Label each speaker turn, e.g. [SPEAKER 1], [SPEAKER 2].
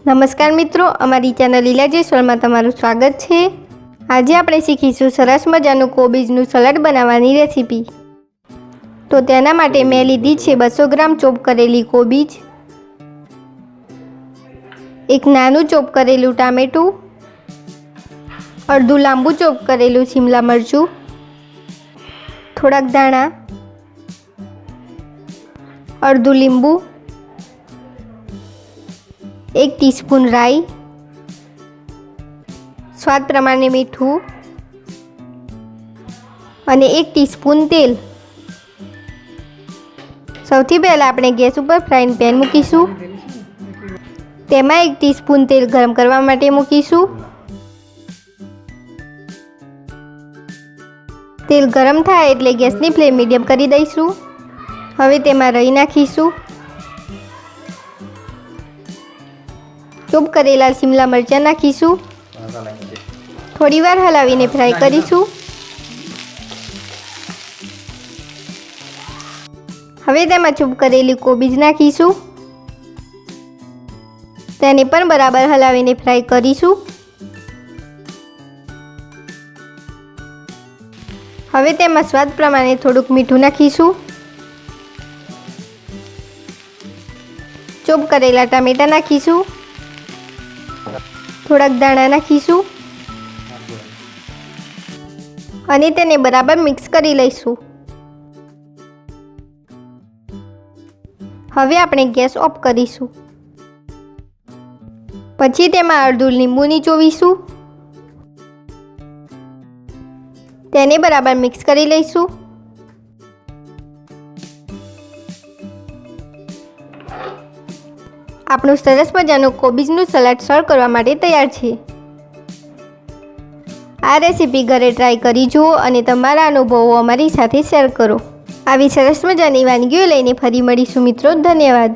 [SPEAKER 1] નમસ્કાર મિત્રો, અમારી ચેનલ ઈલા જયસ્વાલમાં તમારું સ્વાગત છે। આજે આપણે શીખીશું સરસ મજાનું કોબીજનું સલાડ બનાવવાની રેસીપી। તો તેના માટે મેં લીધી છે 200 ગ્રામ ચોપ કરેલી કોબીજ, એક નાનું ચોપ કરેલું ટામેટું, અડધું લાંબુ ચોપ કરેલું શિમલા મરચું, થોડાક ધાણા, અડધું લીંબુ, 1 ટીસ્પૂન રાઈ, સ્વાદ પ્રમાણે મીઠું અને 1 ટીસ્પૂન તેલ। સૌથી પહેલાં આપણે ગેસ ઉપર ફ્રાઈંગ પેન મૂકીશું। તેમાં 1 ટીસ્પૂન તેલ ગરમ કરવા માટે મૂકીશું। તેલ ગરમ થાય એટલે ગેસની ફ્લેમ મીડિયમ કરી દઈશું। હવે તેમાં રાઈ નાખીશું, ચોપ કરેલા શિમલા મરચાં નાખીશું, થોડીવાર હલાવીને ફ્રાય કરીશું। હવે તેમાં ચોપ કરેલી કોબીજ નાખીશું, તેને પણ બરાબર હલાવીને ફ્રાય કરીશું। હવે તેમાં સ્વાદ પ્રમાણે થોડુંક મીઠું નાખીશું, ચોપ કરેલા ટામેટા નાખીશું, થોડાક દાણા નાખીશું અને તેને બરાબર મિક્સ કરી લઈશું। હવે આપણે ગેસ ઓફ કરીશું। પછી તેમાં અડધું લીંબુ નીચોવીશું, તેને બરાબર મિક્સ કરી લઈશું। આપણું સરસ મજાનું કોબીજનું સલાડ સર્વ કરવા માટે તૈયાર છે। આ રેસીપી ઘરે ટ્રાય કરી જુઓ અને તમારા અનુભવો અમારી સાથે શેર કરો। આવી સરસ મજાની વાનગીઓ લઈને ફરી મળીશું મિત્રો। ધન્યવાદ।